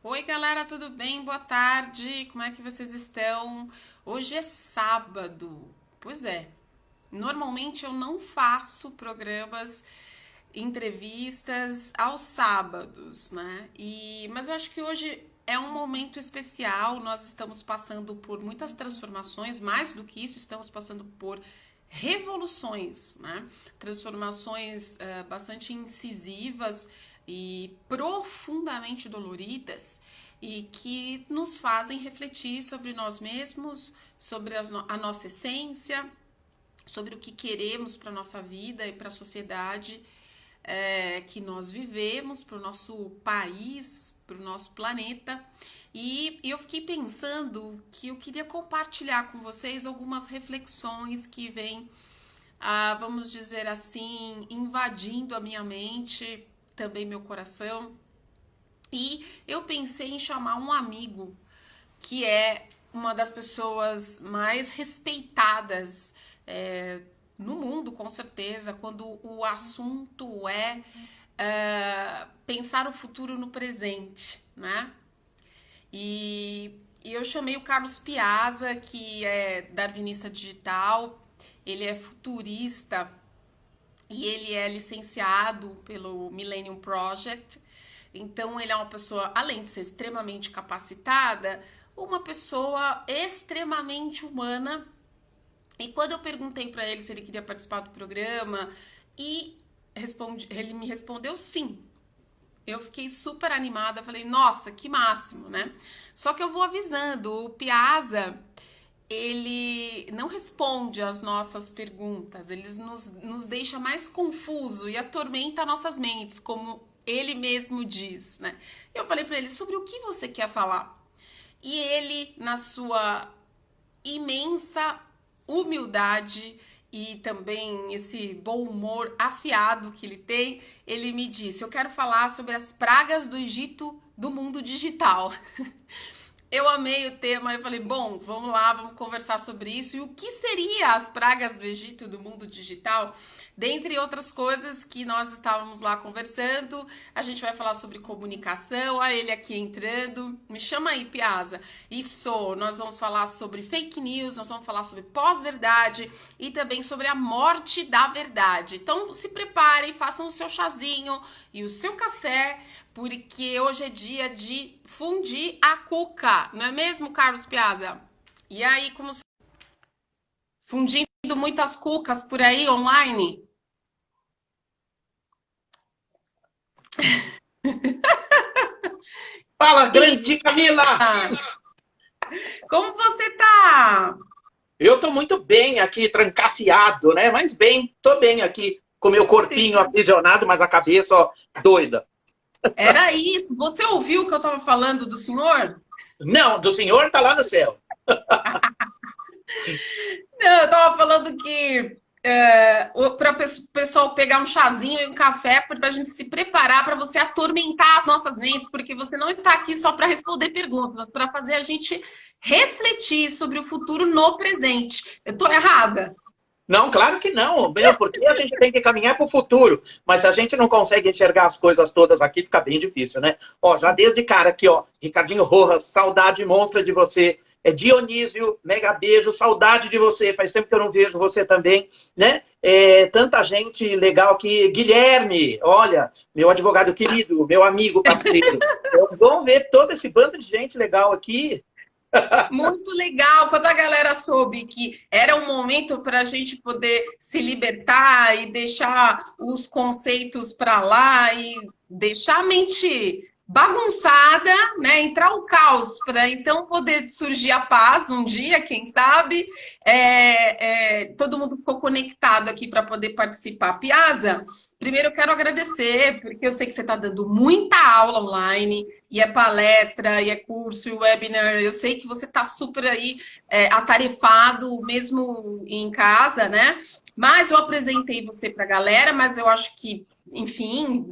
Oi, galera, tudo bem? Boa tarde. Como é que vocês estão? Hoje é sábado. Pois é. Normalmente eu não faço programas, entrevistas aos sábados, né? Mas eu acho que hoje é um momento especial. Nós estamos passando por muitas transformações, mais do que isso, estamos passando por revoluções, né? Transformações bastante incisivas e profundamente doloridas e que nos fazem refletir sobre nós mesmos, sobre a nossa essência, sobre o que queremos para a nossa vida e para a sociedade que nós vivemos, para o nosso país, para o nosso planeta. E eu fiquei pensando que eu queria compartilhar com vocês algumas reflexões que vêm, vamos dizer assim, invadindo a minha mente, também meu coração. E eu pensei em chamar um amigo que é uma das pessoas mais respeitadas no mundo, com certeza, quando o assunto é pensar o futuro no presente, né? E eu chamei o Carlos Piazza, que é darwinista digital, ele é futurista e ele é licenciado pelo Millennium Project. Então, ele é uma pessoa, além de ser extremamente capacitada, uma pessoa extremamente humana. E quando eu perguntei para ele se ele queria participar do programa, ele me respondeu sim. Eu fiquei super animada, falei, nossa, que máximo, né? Só que eu vou avisando, o Piazza, ele não responde às nossas perguntas, ele nos deixa mais confuso e atormenta nossas mentes, como ele mesmo diz, né? Eu falei para ele, sobre o que você quer falar? E ele, na sua imensa humildade e também esse bom humor afiado que ele tem, ele me disse, eu quero falar sobre as pragas do Egito do mundo digital. Eu amei o tema, eu falei, bom, vamos lá, vamos conversar sobre isso. E o que seria as pragas do Egito do mundo digital? Dentre outras coisas que nós estávamos lá conversando, a gente vai falar sobre comunicação, olha ele aqui entrando. Me chama aí, Piazza. Isso, nós vamos falar sobre fake news, nós vamos falar sobre pós-verdade e também sobre a morte da verdade. Então, se preparem, façam o seu chazinho e o seu café, porque hoje é dia de fundir a cuca, não é mesmo, Carlos Piazza? E aí, como fundindo muitas cucas por aí online? Fala, E grande Camila! como você tá? Eu tô muito bem aqui, trancafiado, né? Mas bem, tô bem aqui, com meu corpinho aprisionado, mas a cabeça, ó, doida. Era isso. Você ouviu o que eu estava falando do senhor? Não, do senhor tá lá no céu. Não, eu estava falando que para o pessoal pegar um chazinho e um café para a gente se preparar para você atormentar as nossas mentes, porque você não está aqui só para responder perguntas, mas para fazer a gente refletir sobre o futuro no presente. Eu estou errada? Não, claro que não, meu, porque a gente tem que caminhar para o futuro. Mas se a gente não consegue enxergar as coisas todas aqui, fica bem difícil, né? Ó, já desde cara aqui, ó, Ricardinho Rojas, saudade monstra de você. É Dionísio, mega beijo, saudade de você. Faz tempo que eu não vejo você também, né? Tanta gente legal aqui. Guilherme, olha, meu advogado querido, meu amigo, parceiro. Vamos ver todo esse bando de gente legal aqui. Muito legal quando a galera soube que era um momento para a gente poder se libertar e deixar os conceitos para lá e deixar a mente bagunçada, né? Entrar o caos para então poder surgir a paz um dia, quem sabe. Todo mundo ficou conectado aqui para poder participar. Piazza, primeiro eu quero agradecer, porque eu sei que você está dando muita aula online, e é palestra, e é curso, e webinar. Eu sei que você está super aí atarefado, mesmo em casa, né? Mas eu apresentei você para a galera, mas eu acho que, enfim,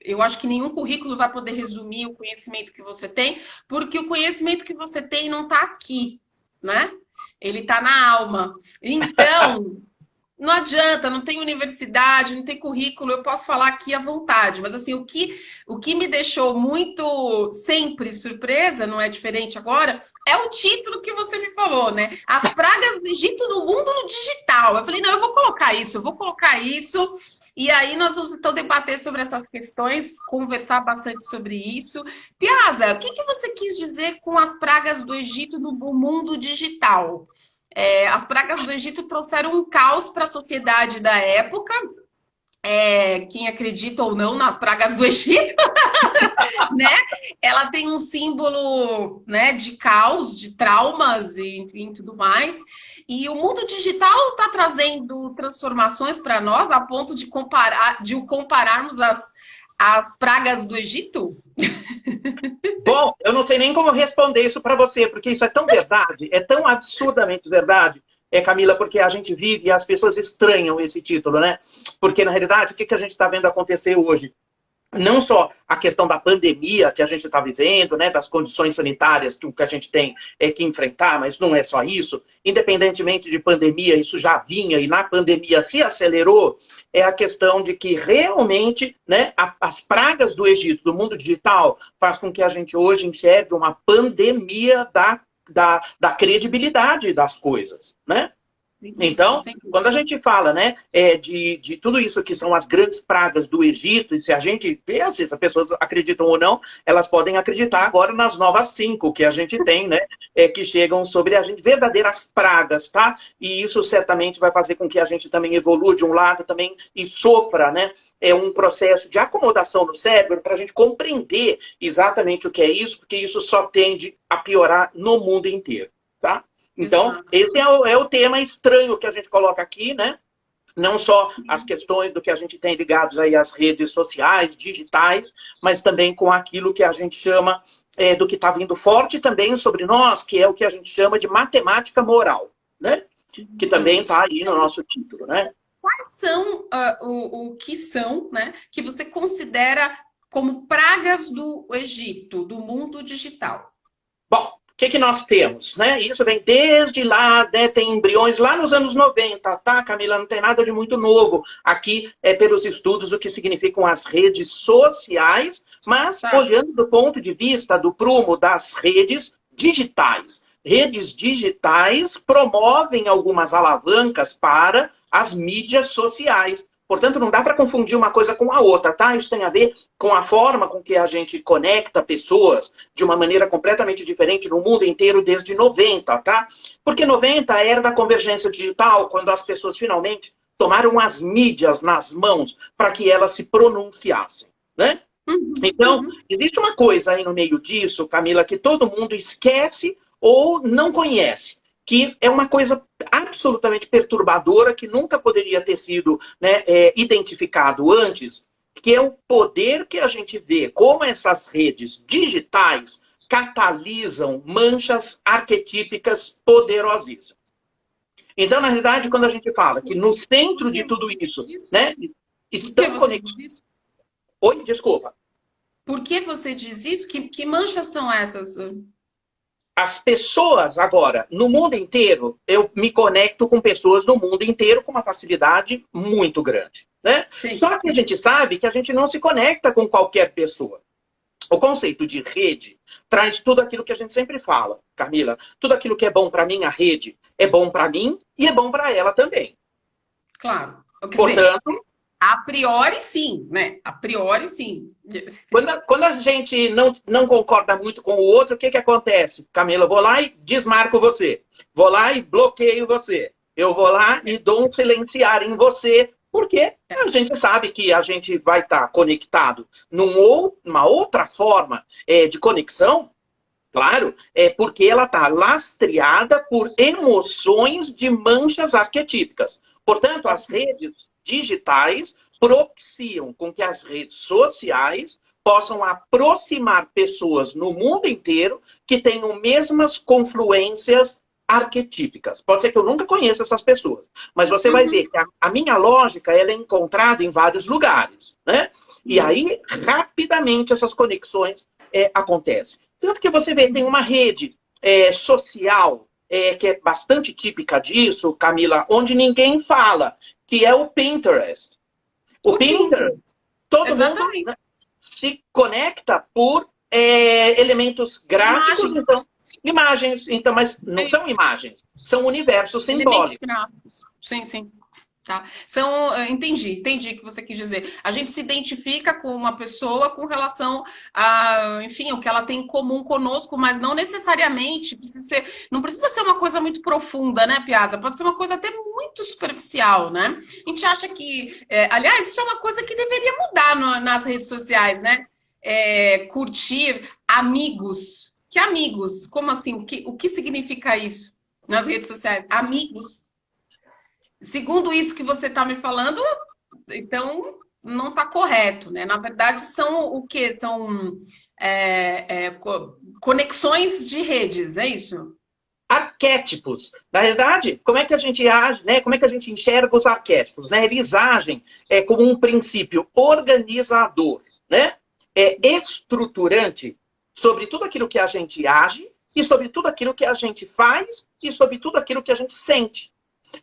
eu acho que nenhum currículo vai poder resumir o conhecimento que você tem, porque o conhecimento que você tem não está aqui, né? Ele está na alma. Então, não adianta, não tem universidade, não tem currículo, eu posso falar aqui à vontade, mas assim, o que me deixou muito sempre surpresa, não é diferente agora, é o título que você me falou, né? As pragas do Egito no mundo no digital. Eu falei, não, eu vou colocar isso, e aí nós vamos então debater sobre essas questões, conversar bastante sobre isso. Piazza, o que você quis dizer com as pragas do Egito no mundo digital? As pragas do Egito trouxeram um caos para a sociedade da época. Quem acredita ou não nas pragas do Egito, né? Ela tem um símbolo, né, de caos, de traumas e enfim tudo mais. E o mundo digital está trazendo transformações para nós a ponto de compararmos as pragas do Egito. Bom, eu não sei nem como responder isso para você, porque isso é tão verdade, é tão absurdamente verdade, Camila, porque a gente vive e as pessoas estranham esse título, né? Porque, na realidade, o que a gente está vendo acontecer hoje? Não só a questão da pandemia que a gente está vivendo, né, das condições sanitárias que a gente tem que enfrentar, mas não é só isso. Independentemente de pandemia, isso já vinha e na pandemia se acelerou, é a questão de que realmente, né, as pragas do Egito, do mundo digital, faz com que a gente hoje enxergue uma pandemia da credibilidade das coisas, né? Então, quando a gente fala, né, de tudo isso que são as grandes pragas do Egito, e se a gente vê, se as pessoas acreditam ou não, elas podem acreditar agora nas novas 5 que a gente tem, né, que chegam sobre a gente, verdadeiras pragas, tá? E isso certamente vai fazer com que a gente também evolua de um lado também e sofra, né, um processo de acomodação no cérebro para a gente compreender exatamente o que é isso, porque isso só tende a piorar no mundo inteiro, tá? Então, esse é o tema estranho que a gente coloca aqui, né? Não só as questões do que a gente tem ligados aí às redes sociais, digitais, mas também com aquilo que a gente chama do que está vindo forte também sobre nós, que é o que a gente chama de matemática moral, né? Que também está aí no nosso título, né? Quais são o que são, né? Que você considera como pragas do Egito, do mundo digital? Bom, o que nós temos, né? Isso vem desde lá, né? Tem embriões lá nos anos 90, tá, Camila? Não tem nada de muito novo aqui pelos estudos do que significam as redes sociais, mas olhando do ponto de vista do prumo das redes digitais. Redes digitais promovem algumas alavancas para as mídias sociais. Portanto, não dá para confundir uma coisa com a outra, tá? Isso tem a ver com a forma com que a gente conecta pessoas de uma maneira completamente diferente no mundo inteiro desde 90, tá? Porque 90 era da convergência digital, quando as pessoas finalmente tomaram as mídias nas mãos para que elas se pronunciassem, né? Então, existe uma coisa aí no meio disso, Camila, que todo mundo esquece ou não conhece, que é uma coisa absolutamente perturbadora, que nunca poderia ter sido, né, identificado antes, que é o poder que a gente vê, como essas redes digitais catalisam manchas arquetípicas poderosíssimas. Então, na realidade, quando a gente fala que no centro de tudo isso, né, estão conectados... Oi, desculpa. Por que você diz isso? Que manchas são essas? As pessoas, agora, no mundo inteiro, eu me conecto com pessoas no mundo inteiro com uma facilidade muito grande, né? Só que a gente sabe que a gente não se conecta com qualquer pessoa. O conceito de rede traz tudo aquilo que a gente sempre fala, Camila. Tudo aquilo que é bom para mim, a rede, é bom para mim e é bom para ela também. Claro. Portanto... A priori, sim, né? A priori, sim. Quando a gente não concorda muito com o outro, o que acontece? Camila, eu vou lá e desmarco você. Vou lá e bloqueio você. Eu vou lá e dou um silenciar em você Porque a gente sabe que a gente vai estar conectado numa outra forma de conexão, claro, porque ela está lastreada por emoções de manchas arquetípicas. Portanto, as redes digitais propiciam com que as redes sociais possam aproximar pessoas no mundo inteiro que tenham mesmas confluências arquetípicas. Pode ser que eu nunca conheça essas pessoas, mas você vai ver que a minha lógica ela é encontrada em vários lugares, né? E aí, rapidamente, essas conexões acontecem. Tanto que você vê, tem uma rede social que é bastante típica disso, Camila, onde ninguém fala, que é o Pinterest. O Pinterest, todo Exatamente. mundo, né, se conecta por elementos gráficos, Imagens. então, imagens, então, mas não são imagens, são universos Elementos simbólicos. gráficos. Sim, sim. Tá. Entendi o que você quis dizer. A gente se identifica com uma pessoa com relação a, enfim, o que ela tem em comum conosco, mas não necessariamente não precisa ser uma coisa muito profunda, né, Piazza? Pode ser uma coisa até muito superficial, né? A gente acha que, aliás, isso é uma coisa que deveria mudar nas redes sociais, né? Curtir amigos. Que amigos? Como assim? O que significa isso nas redes sociais? Amigos. Segundo isso que você está me falando, então não está correto, né? Na verdade, são o quê? São conexões de redes, é isso? Arquétipos. Na verdade, como é que a gente age, né? Como é que a gente enxerga os arquétipos, né? Eles agem como um princípio organizador, né? Estruturante sobre tudo aquilo que a gente age e sobre tudo aquilo que a gente faz e sobre tudo aquilo que a gente sente.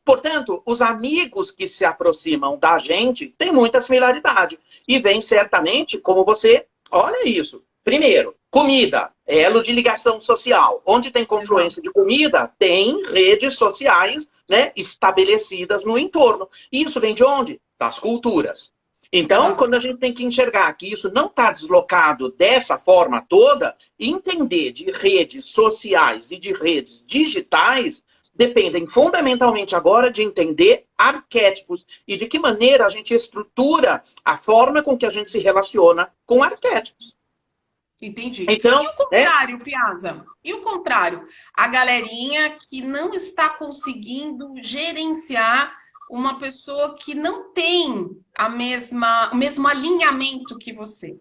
Portanto, os amigos que se aproximam da gente têm muita similaridade. E vem certamente como você... Olha isso. Primeiro, comida, elo de ligação social. Onde tem confluência de comida, tem redes sociais, né, estabelecidas no entorno. E isso vem de onde? Das culturas. Então, quando a gente tem que enxergar que isso não está deslocado dessa forma toda, entender de redes sociais e de redes digitais dependem fundamentalmente agora de entender arquétipos e de que maneira a gente estrutura a forma com que a gente se relaciona com arquétipos. Entendi. Então, e o contrário, Piazza? E o contrário? A galerinha que não está conseguindo gerenciar uma pessoa que não tem o mesmo alinhamento que você.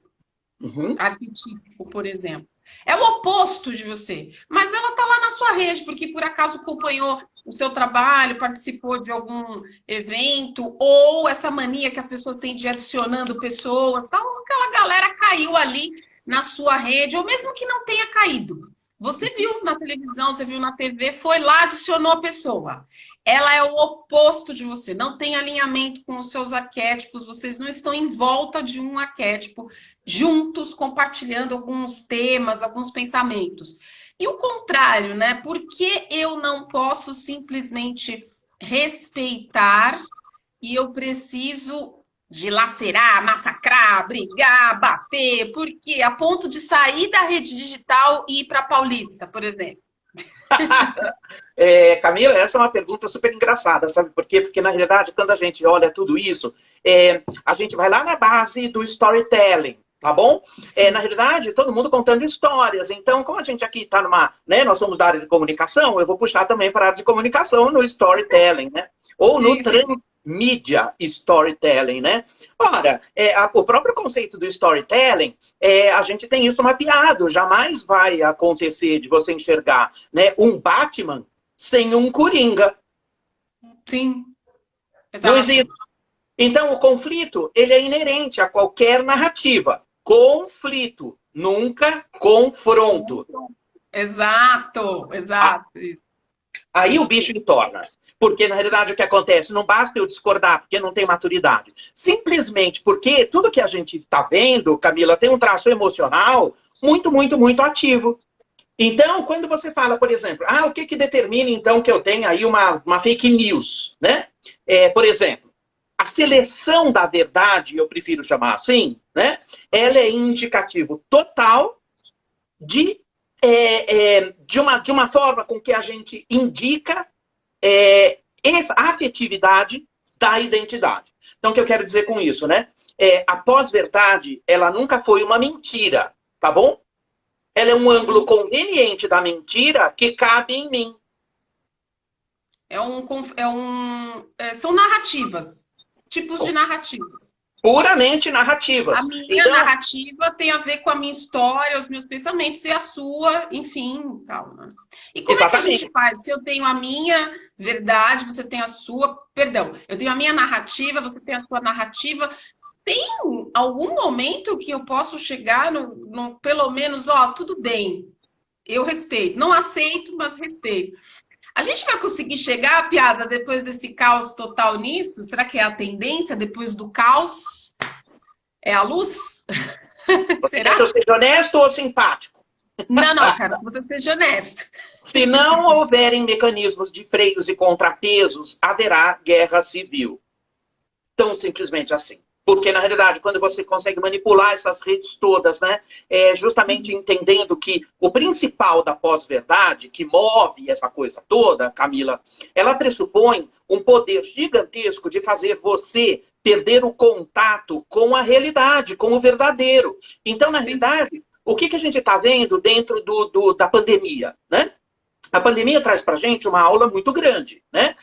Arquetípico, por exemplo. É o oposto de você, mas ela está lá na sua rede, porque por acaso acompanhou o seu trabalho, participou de algum evento, ou essa mania que as pessoas têm de ir adicionando pessoas, tal, aquela galera caiu ali na sua rede, ou mesmo que não tenha caído. Você viu na televisão, você viu na TV, foi lá, adicionou a pessoa. Ela é o oposto de você, não tem alinhamento com os seus arquétipos, vocês não estão em volta de um arquétipo, juntos, compartilhando alguns temas, alguns pensamentos. E o contrário, né? Por que eu não posso simplesmente respeitar e eu preciso dilacerar, massacrar, brigar, bater? Por quê? A ponto de sair da rede digital e ir para a Paulista, por exemplo. Camila, essa é uma pergunta super engraçada, sabe por quê? Porque, na realidade, quando a gente olha tudo isso, a gente vai lá na base do storytelling, tá bom? Na realidade, todo mundo contando histórias. Então, como a gente aqui está né, nós somos da área de comunicação, eu vou puxar também para a área de comunicação no storytelling, né? Ou no transmídia storytelling, né? Ora, o próprio conceito do storytelling, a gente tem isso mapeado. Jamais vai acontecer de você enxergar, né, um Batman sem um Coringa. Sim. Exato. Não existe. Então, o conflito, ele é inerente a qualquer narrativa. Conflito, nunca confronto. Exato. Aí o bicho entorna. Porque, na realidade, o que acontece? Não basta eu discordar, porque não tem maturidade. Simplesmente porque tudo que a gente está vendo, Camila, tem um traço emocional muito, muito, muito ativo. Então, quando você fala, por exemplo, o que determina, então, que eu tenha aí uma fake news, né? Por exemplo, a seleção da verdade, eu prefiro chamar assim, né? Ela é indicativo total de uma forma com que a gente indica a afetividade da identidade. Então, o que eu quero dizer com isso, né? A pós-verdade, ela nunca foi uma mentira, tá bom? Ela é um ângulo conveniente da mentira que cabe em mim. São narrativas, tipos de narrativas. Puramente narrativas. A minha narrativa tem a ver com a minha história, os meus pensamentos, e a sua, enfim, tal, né? E como é que a gente faz? Se eu tenho a minha verdade, você tem a sua, perdão, eu tenho a minha narrativa, você tem a sua narrativa. Tem algum momento que eu posso chegar no pelo menos, tudo bem, eu respeito. Não aceito, mas respeito. A gente vai conseguir chegar, Piazza, depois desse caos total nisso? Será que é a tendência depois do caos? É a luz? Será? Que eu seja honesto ou simpático? Não, quero que você seja honesto. Se não houverem mecanismos de freios e contrapesos, haverá guerra civil. Tão simplesmente assim. Porque, na realidade, quando você consegue manipular essas redes todas, né, justamente entendendo que o principal da pós-verdade, que move essa coisa toda, Camila, ela pressupõe um poder gigantesco de fazer você perder o contato com a realidade, com o verdadeiro. Então, na realidade, o que a gente está vendo dentro da pandemia, né? A pandemia traz para a gente uma aula muito grande, né?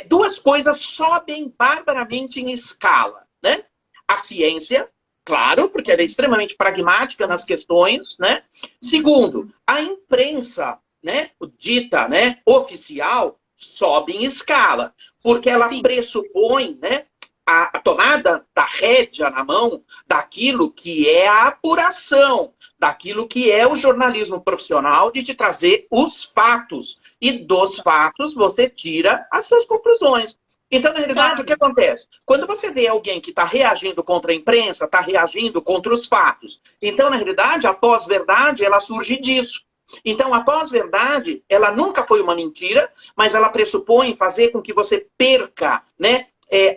Duas coisas sobem barbaramente em escala, né? A ciência, claro, porque ela é extremamente pragmática nas questões, né? Segundo, a imprensa, né, dita, né, oficial, sobe em escala, porque ela pressupõe, né, a tomada da rédea na mão daquilo que é a apuração, daquilo que é o jornalismo profissional de te trazer os fatos. E dos fatos você tira as suas conclusões. Então, na realidade, o que acontece? Quando você vê alguém que está reagindo contra a imprensa, está reagindo contra os fatos. Então, na realidade, a pós-verdade, ela surge disso. Então, a pós-verdade, ela nunca foi uma mentira, mas ela pressupõe fazer com que você perca, né,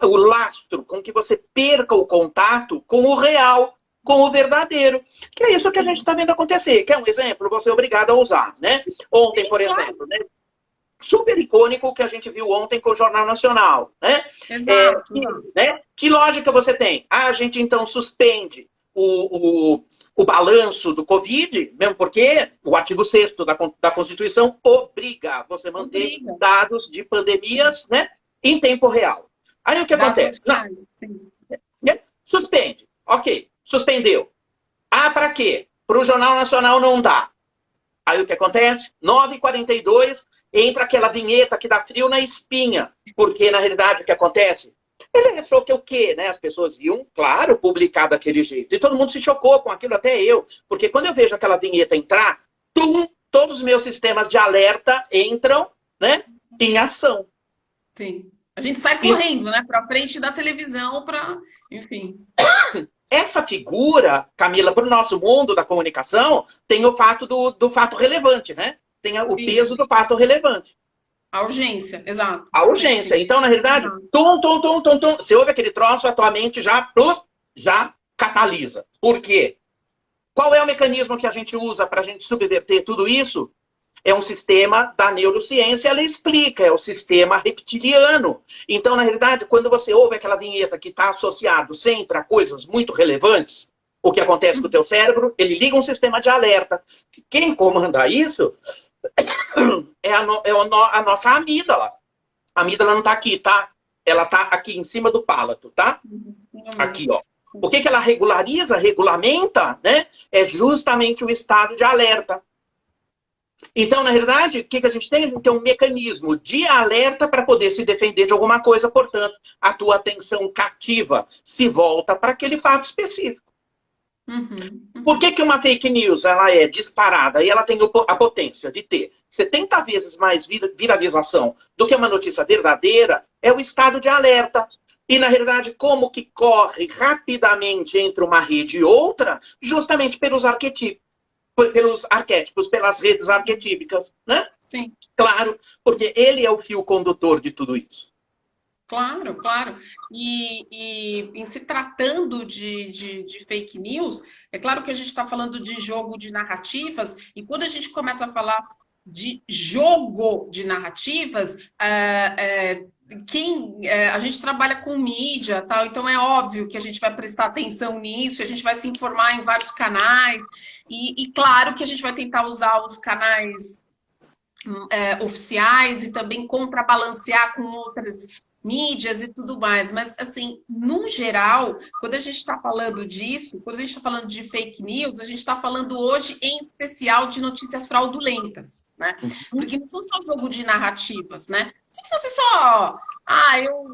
o lastro, com que você perca o contato com o real, com o verdadeiro. Que é isso que a gente está vendo acontecer. Quer um exemplo? Você é obrigado a usar, né? Ontem, por exemplo, né? Super icônico que a gente viu ontem com o Jornal Nacional, né? Exato. Né? Que lógica você tem? A gente então suspende o balanço do Covid, mesmo porque o artigo 6º da Constituição obriga você a manter dados de pandemias, né, em tempo real. Aí o que acontece? Suspende. Ok, suspendeu. Para quê? Para o Jornal Nacional não dá. Aí o que acontece? 9h42, entra aquela vinheta que dá frio na espinha. Porque, na realidade, o que acontece? Ele achou que o quê? Né? As pessoas iam, claro, publicar daquele jeito. E todo mundo se chocou com aquilo, até eu. Porque quando eu vejo aquela vinheta entrar, todos os meus sistemas de alerta entram, né, em ação. Sim. A gente sai correndo, né, para frente da televisão, enfim. Essa figura, Camila, para o nosso mundo da comunicação, tem o fato do fato relevante, né? Tem o peso do fato relevante. A urgência, exato. A urgência. Então, na realidade, você ouve aquele troço, a tua mente já catalisa. Por quê? Qual é o mecanismo que a gente usa para a gente subverter tudo isso? É um sistema da neurociência, ela explica, é o sistema reptiliano. Então, na realidade, quando você ouve aquela vinheta que está associado sempre a coisas muito relevantes, o que acontece com o teu cérebro? Ele liga um sistema de alerta. Quem comanda isso é a nossa amígdala. A amígdala não está aqui, tá? Ela está aqui em cima do palato, tá? Aqui, ó. O que ela regulamenta, né? É justamente o estado de alerta. Então, na realidade, o que a gente tem? A gente tem um mecanismo de alerta para poder se defender de alguma coisa, portanto, a tua atenção cativa se volta para aquele fato específico. Por que uma fake news ela é disparada e ela tem a potência de ter 70 vezes mais viralização do que uma notícia verdadeira? É o estado de alerta. E, na realidade, como que corre rapidamente entre uma rede e outra? Justamente pelos arquétipos, pelas redes arquetípicas, né? Sim. Claro, porque ele é o fio condutor de tudo isso. Claro, claro. E em se tratando de fake news, é claro que a gente está falando de jogo de narrativas, e quando a gente começa a falar de jogo de narrativas, a gente trabalha com mídia, tal, então é óbvio que a gente vai prestar atenção nisso, a gente vai se informar em vários canais, e claro que a gente vai tentar usar os canais oficiais e também contrabalancear com outras mídias e tudo mais. Mas, assim, no geral, quando a gente está falando disso, quando a gente está falando de fake news, a gente está falando hoje, em especial, de notícias fraudulentas, né? Porque não são só jogo de narrativas, né? Se fosse só,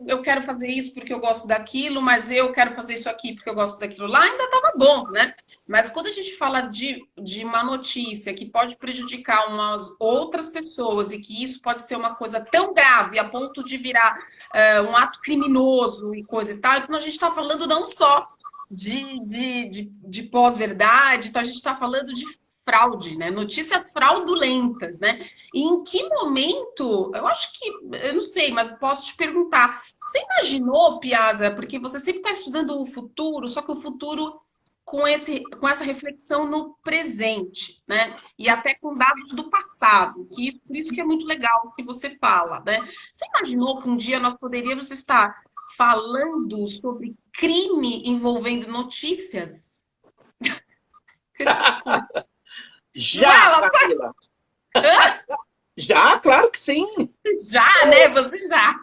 eu quero fazer isso porque eu gosto daquilo, mas eu quero fazer isso aqui porque eu gosto daquilo lá, ainda estava bom, né? Mas quando a gente fala de uma notícia que pode prejudicar umas outras pessoas e que isso pode ser uma coisa tão grave a ponto de virar um ato criminoso e coisa e tal, então a gente está falando não só de pós-verdade, então a gente está falando de fraude, né? Notícias fraudulentas, né? E em que momento, eu acho que, eu não sei, mas posso te perguntar, você imaginou, Piazza, porque você sempre está estudando o futuro, só que o futuro com essa reflexão no presente, né? E até com dados do passado, por isso que é muito legal o que você fala, né? Você imaginou que um dia nós poderíamos estar falando sobre crime envolvendo notícias? Já, Camila. Já, claro que sim. Já, né? Você já.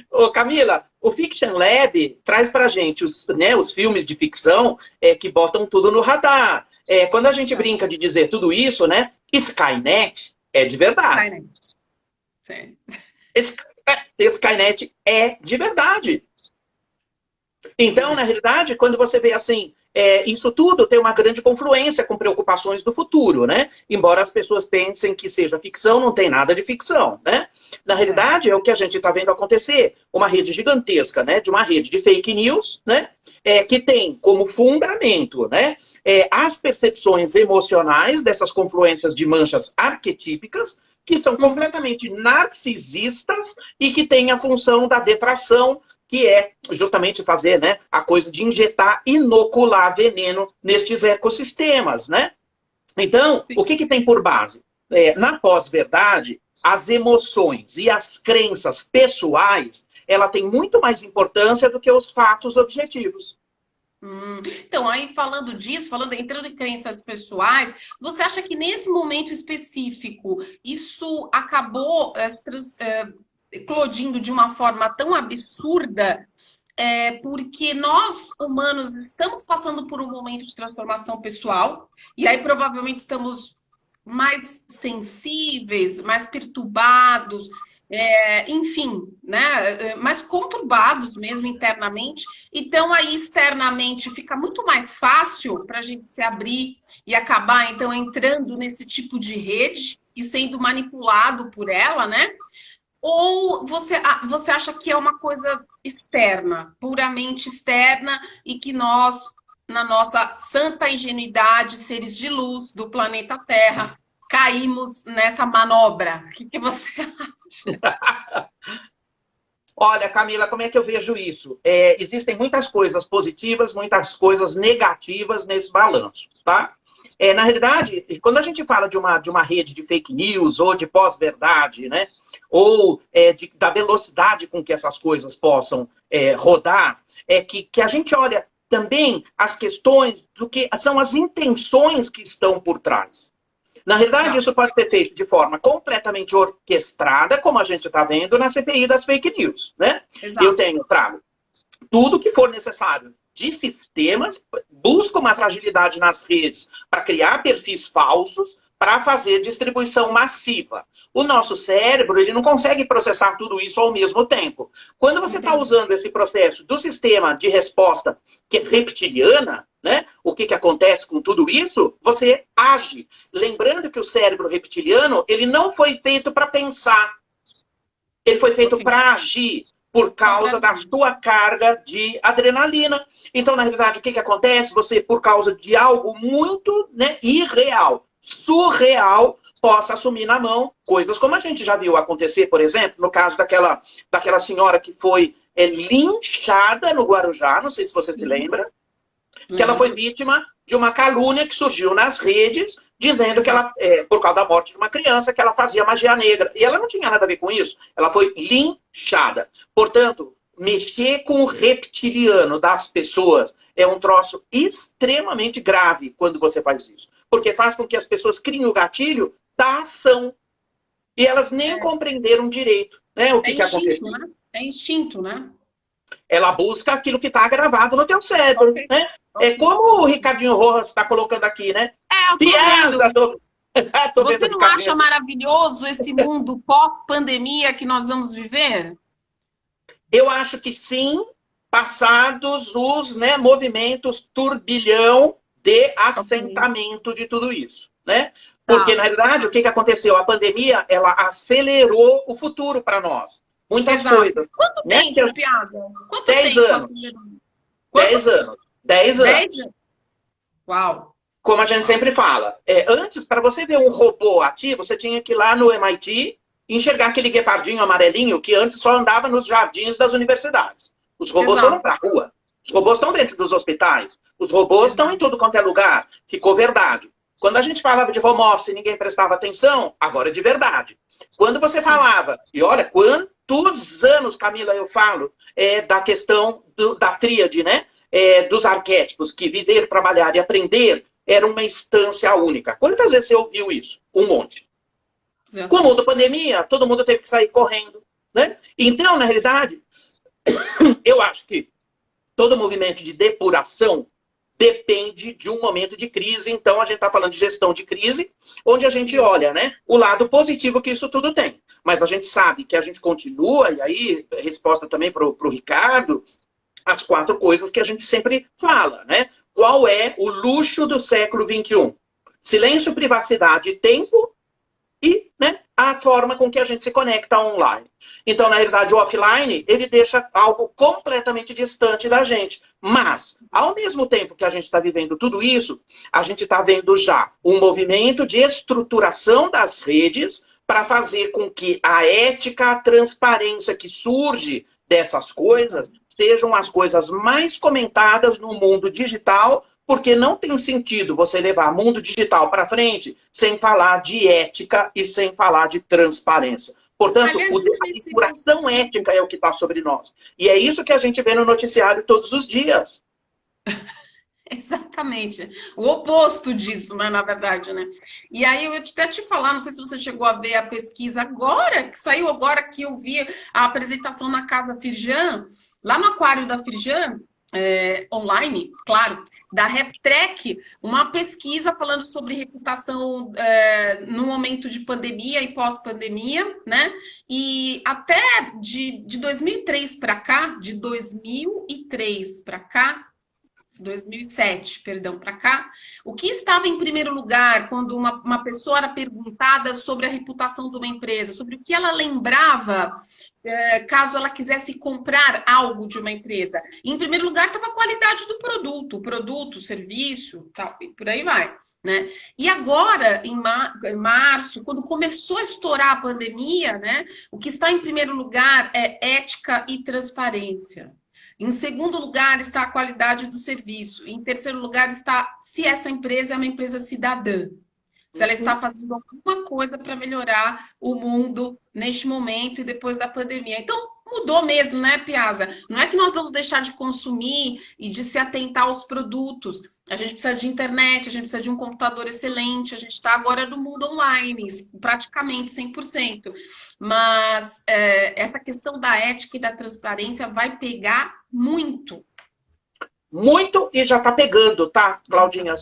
Ô, Camila, o Fiction Lab traz pra gente os filmes de ficção que botam tudo no radar. Quando a gente brinca de dizer tudo isso, né? Skynet é de verdade. Skynet. Sim. Skynet é de verdade. Então, na realidade, quando você vê assim, isso tudo tem uma grande confluência com preocupações do futuro, né? Embora as pessoas pensem que seja ficção, não tem nada de ficção, né? Na realidade, é o que a gente está vendo acontecer. Uma rede gigantesca, né? De uma rede de fake news, né? Que tem como fundamento, né? As percepções emocionais dessas confluências de manchas arquetípicas, que são completamente narcisistas e que têm a função da detração, que é justamente fazer, né, a coisa de injetar, inocular veneno nestes ecossistemas, né? Então, o que tem por base? Na pós-verdade, as emoções e as crenças pessoais, ela tem muito mais importância do que os fatos objetivos. Então, aí falando disso, entrando em crenças pessoais, você acha que nesse momento específico, isso acabou eclodindo de uma forma tão absurda, porque nós, humanos, estamos passando por um momento de transformação pessoal, e aí provavelmente estamos mais sensíveis, mais perturbados, enfim, né, mais conturbados mesmo internamente. Então, aí externamente fica muito mais fácil para a gente se abrir e acabar, então, entrando nesse tipo de rede e sendo manipulado por ela, né? Ou você acha que é uma coisa externa, puramente externa, e que nós, na nossa santa ingenuidade, seres de luz do planeta Terra, caímos nessa manobra? O que você acha? Olha, Camila, como é que eu vejo isso? Existem muitas coisas positivas, muitas coisas negativas nesse balanço, tá? Na realidade, quando a gente fala de uma rede de fake news ou de pós-verdade, né? Ou da velocidade com que essas coisas possam rodar, que a gente olha também as questões do que são as intenções que estão por trás. Na realidade, isso pode ser feito de forma completamente orquestrada, como a gente está vendo na CPI das fake news, né? Exato. Eu trago tudo que for necessário de sistemas, busco uma fragilidade nas redes para criar perfis falsos, para fazer distribuição massiva. O nosso cérebro, ele não consegue processar tudo isso ao mesmo tempo. Quando você está usando esse processo do sistema de resposta que é reptiliana, né? O que acontece com tudo isso? Você age. Lembrando que o cérebro reptiliano, ele não foi feito para pensar. Ele foi feito para agir por causa da sua carga de adrenalina. Então, na realidade, o que acontece? Você, por causa de algo muito, né, irreal, surreal, possa assumir na mão coisas como a gente já viu acontecer, por exemplo, no caso daquela senhora que foi linchada no Guarujá, não sei se você se lembra, que ela foi vítima de uma calúnia que surgiu nas redes, dizendo que ela, por causa da morte de uma criança, que ela fazia magia negra. E ela não tinha nada a ver com isso. Ela foi linchada. Portanto, mexer com o reptiliano das pessoas é um troço extremamente grave quando você faz isso. Porque faz com que as pessoas criem o gatilho da ação. E elas nem compreenderam direito, né, o que aconteceu. Né? É instinto, né? Ela busca aquilo que está gravado no teu cérebro, né? É como o Ricardinho Rojas está colocando aqui, né? Eu tô vendo. Tô Você vendo não acha maravilhoso esse mundo pós-pandemia que nós vamos viver? Eu acho que sim, passados os, né, movimentos turbilhão de assentamento de tudo isso, né? Porque, na realidade, o que aconteceu? A pandemia, ela acelerou o futuro para nós. Muitas coisas. Quanto tempo, Piazza? Quanto 10 tempo anos. acelerou? 10 anos. 10 anos. 10 anos? Uau. Como a gente sempre fala. Antes, para você ver um robô ativo, você tinha que ir lá no MIT e enxergar aquele guepardinho amarelinho que antes só andava nos jardins das universidades. Os robôs foram para a rua. Os robôs estão dentro dos hospitais. Os robôs estão em tudo quanto é lugar. Ficou verdade. Quando a gente falava de home office e ninguém prestava atenção, agora é de verdade. Quando você falava, e olha, quantos anos, Camila, eu falo da questão da tríade, né? Dos arquétipos, que viver, trabalhar e aprender era uma instância única. Quantas vezes você ouviu isso? Um monte. Com o mundo da pandemia, todo mundo teve que sair correndo, né? Então, na realidade, eu acho que todo movimento de depuração depende de um momento de crise. Então, a gente está falando de gestão de crise, onde a gente olha, né, o lado positivo que isso tudo tem. Mas a gente sabe que a gente continua, e aí, resposta também para o Ricardo, as 4 coisas que a gente sempre fala, né? Qual é o luxo do século XXI? Silêncio, privacidade e tempo e, né, a forma com que a gente se conecta online. Então, na realidade, o offline, ele deixa algo completamente distante da gente. Mas, ao mesmo tempo que a gente está vivendo tudo isso, a gente está vendo já um movimento de estruturação das redes para fazer com que a ética, a transparência que surge dessas coisas sejam as coisas mais comentadas no mundo digital, porque não tem sentido você levar o mundo digital para frente sem falar de ética e sem falar de transparência. Portanto, a depuração ética é o que está sobre nós. E é isso que a gente vê no noticiário todos os dias. Exatamente. O oposto disso, né, na verdade, né? E aí eu ia até te falar, não sei se você chegou a ver a pesquisa agora, que saiu agora que eu vi a apresentação na Casa Firjan, lá no aquário da Firjan, online, claro, da RepTrek, uma pesquisa falando sobre reputação no momento de pandemia e pós-pandemia, né? E até de 2003 para cá, de 2003 para cá, 2007, perdão, para cá, o que estava em primeiro lugar quando uma pessoa era perguntada sobre a reputação de uma empresa, sobre o que ela lembrava caso ela quisesse comprar algo de uma empresa. E, em primeiro lugar, estava a qualidade do produto, serviço, tal, e por aí vai. Né? E agora, em março, quando começou a estourar a pandemia, né, o que está em primeiro lugar é ética e transparência. Em segundo lugar está a qualidade do serviço. Em terceiro lugar está se essa empresa é uma empresa cidadã. Se ela está fazendo alguma coisa para melhorar o mundo neste momento e depois da pandemia. Então, mudou mesmo, né, Piazza? Não é que nós vamos deixar de consumir e de se atentar aos produtos. A gente precisa de internet, a gente precisa de um computador excelente, a gente está agora no mundo online, praticamente 100%. Mas essa questão da ética e da transparência vai pegar muito. Muito e já tá pegando, tá, Claudinha?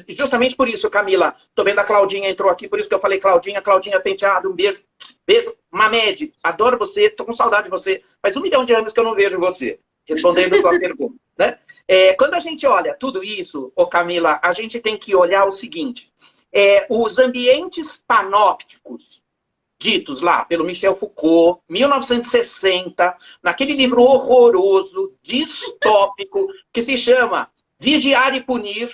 Justamente por isso, Camila. Tô vendo a Claudinha entrou aqui, por isso que eu falei, Claudinha Penteado, um beijo. Beijo. Mamed, adoro você, tô com saudade de você. Faz 1 milhão de anos que eu não vejo você, respondendo a sua pergunta, né? Quando a gente olha tudo isso, Camila, a gente tem que olhar o seguinte. Os ambientes panópticos, ditos lá pelo Michel Foucault, 1960, naquele livro horroroso, distópico, que se chama Vigiar e Punir.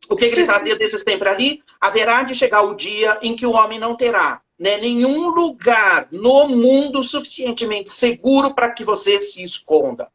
O que ele trazia desses tempos ali? Haverá de chegar o dia em que o homem não terá, né, nenhum lugar no mundo suficientemente seguro para que você se esconda.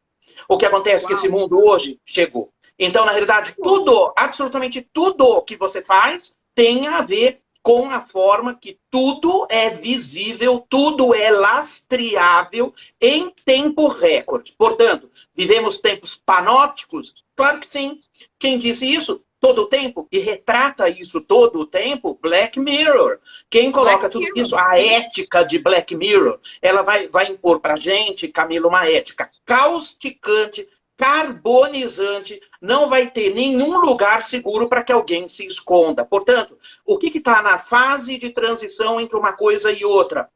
O que acontece é que esse mundo hoje chegou. Então, na realidade, tudo, absolutamente tudo que você faz tem a ver com a forma que tudo é visível, tudo é lastreável em tempo recorde. Portanto, vivemos tempos panópticos? Claro que sim. Quem disse isso? Todo o tempo, e retrata isso todo o tempo, Black Mirror. Quem coloca tudo isso, a ética de Black Mirror, ela vai impor pra gente, Camila, uma ética causticante, carbonizante, não vai ter nenhum lugar seguro para que alguém se esconda. Portanto, o que está na fase de transição entre uma coisa e outra?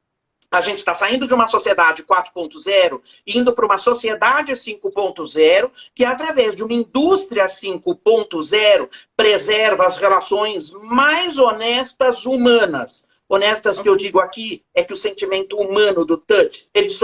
A gente está saindo de uma sociedade 4.0, indo para uma sociedade 5.0, que através de uma indústria 5.0 preserva as relações mais honestas humanas. Honestas que eu digo aqui é que o sentimento humano do touch, ele se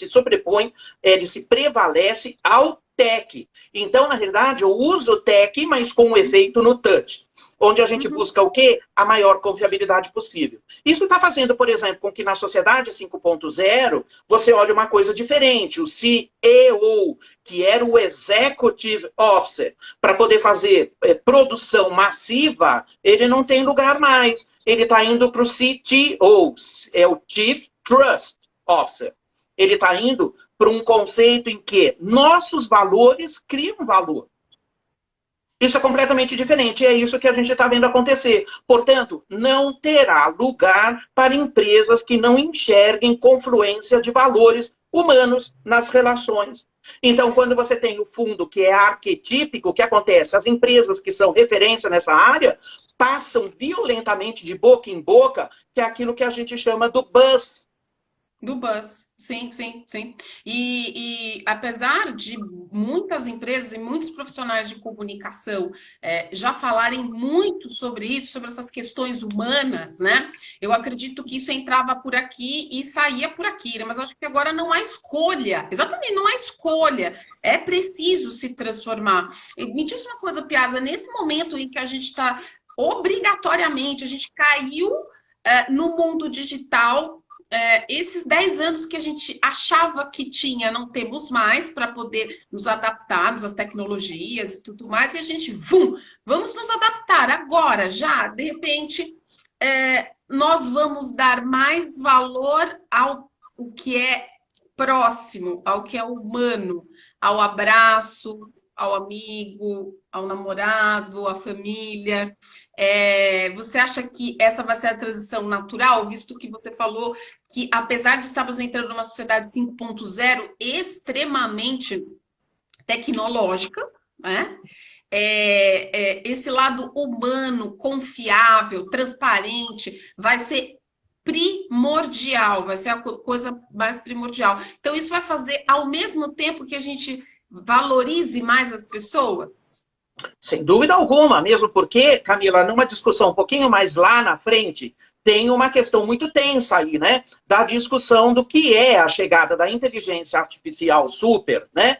sobrepõe, ele se prevalece ao tech. Então, na realidade, eu uso o tech, mas com um efeito no touch. Onde a gente busca o quê? A maior confiabilidade possível. Isso está fazendo, por exemplo, com que na sociedade 5.0 você olhe uma coisa diferente. O CEO, que era o Executive Officer, para poder fazer produção massiva, ele não tem lugar mais. Ele está indo para o CTO, é o Chief Trust Officer. Ele está indo para um conceito em que nossos valores criam valor. Isso é completamente diferente, e é isso que a gente está vendo acontecer. Portanto, não terá lugar para empresas que não enxerguem confluência de valores humanos nas relações. Então, quando você tem o fundo que é arquetípico, o que acontece? As empresas que são referência nessa área passam violentamente de boca em boca, que é aquilo que a gente chama do buzz. Do buzz, sim, sim, sim. E apesar de muitas empresas e muitos profissionais de comunicação já falarem muito sobre isso, sobre essas questões humanas, né? Eu acredito que isso entrava por aqui e saía por aqui, né? Mas acho que agora não há escolha. Exatamente, não há escolha. É preciso se transformar. E me diz uma coisa, Piazza, nesse momento em que a gente está obrigatoriamente, a gente caiu no mundo digital. Esses 10 anos que a gente achava que tinha, não temos mais para poder nos adaptarmos às tecnologias e tudo mais, e a gente, vamos nos adaptar agora, já, de repente, nós vamos dar mais valor ao o que é próximo, ao que é humano, ao abraço, ao amigo, ao namorado, à família. Você acha que essa vai ser a transição natural, visto que você falou que, apesar de estarmos entrando numa sociedade 5.0 extremamente tecnológica, né? Esse lado humano, confiável, transparente, vai ser primordial, vai ser a coisa mais primordial. Então, isso vai fazer, ao mesmo tempo que a gente valorize mais as pessoas? Sem dúvida alguma, mesmo porque, Camila, numa discussão um pouquinho mais lá na frente, tem uma questão muito tensa aí, né? Da discussão do que é a chegada da inteligência artificial super, né?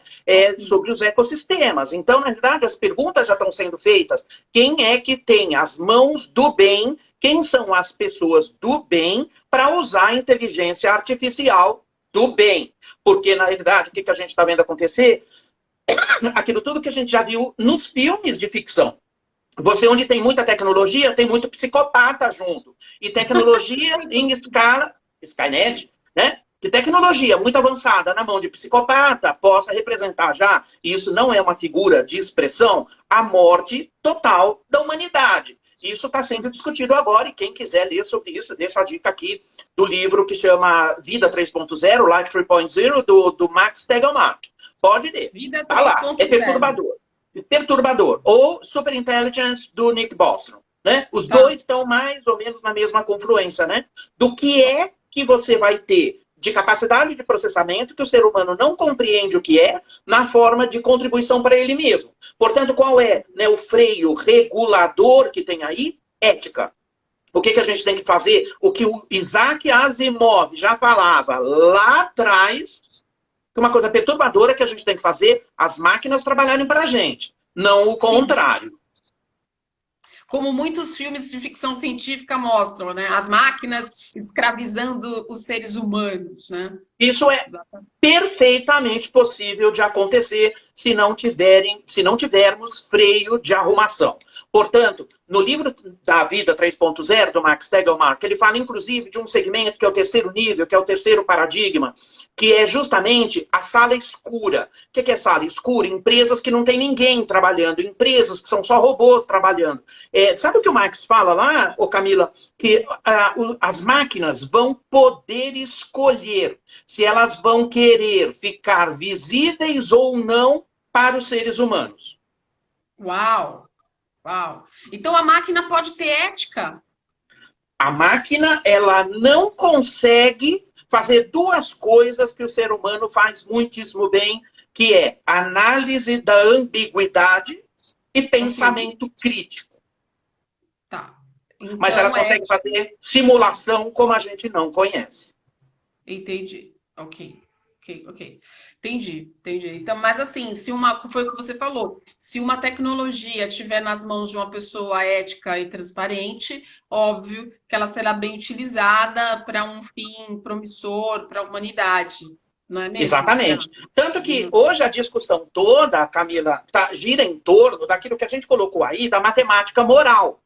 Sobre os ecossistemas. Então, na verdade, as perguntas já estão sendo feitas. Quem é que tem as mãos do bem? Quem são as pessoas do bem para usar a inteligência artificial do bem? Porque, na realidade, o que a gente está vendo acontecer? Aquilo tudo que a gente já viu nos filmes de ficção. Você, onde tem muita tecnologia, tem muito psicopata junto. E tecnologia em escala, Skynet, né? Que tecnologia muito avançada na mão de psicopata possa representar já, e isso não é uma figura de expressão, a morte total da humanidade. Isso está sendo discutido agora, e quem quiser ler sobre isso, deixa a dica aqui do livro que chama Vida 3.0, Life 3.0, do Max Tegmark. Pode ler. Vida 3.0. Tá lá. É perturbador. Perturbador. Ou Superintelligence, do Nick Bostrom. Né? Os dois estão mais ou menos na mesma confluência, né? Do que é que você vai ter de capacidade de processamento que o ser humano não compreende o que é, na forma de contribuição para ele mesmo. Portanto, qual é, né, o freio regulador que tem aí? Ética. O que a gente tem que fazer? O que o Isaac Asimov já falava lá atrás, uma coisa perturbadora que a gente tem que fazer, as máquinas trabalharem para a gente, não o contrário. Como muitos filmes de ficção científica mostram, né? As máquinas escravizando os seres humanos, né? Isso é perfeitamente possível de acontecer se não tivermos freio de arrumação. Portanto, no livro da Vida 3.0, do Max Tegmark, ele fala, inclusive, de um segmento que é o terceiro nível, que é o terceiro paradigma, que é justamente a sala escura. O que é sala escura? Empresas que não tem ninguém trabalhando, empresas que são só robôs trabalhando. Sabe o que o Max fala lá, ô Camila? Que as máquinas vão poder escolher se elas vão querer ficar visíveis ou não para os seres humanos. Uau! Uau! Então a máquina pode ter ética? A máquina, ela não consegue fazer duas coisas que o ser humano faz muitíssimo bem, que é análise da ambiguidade e pensamento crítico. Tá. Então, mas ela consegue fazer simulação como a gente não conhece. Entendi. Ok. Entendi. Então, mas assim, foi o que você falou, se uma tecnologia estiver nas mãos de uma pessoa ética e transparente, óbvio que ela será bem utilizada para um fim promissor para a humanidade, não é mesmo? Exatamente. Tanto que hoje a discussão toda, Camila, gira em torno daquilo que a gente colocou aí, da matemática moral.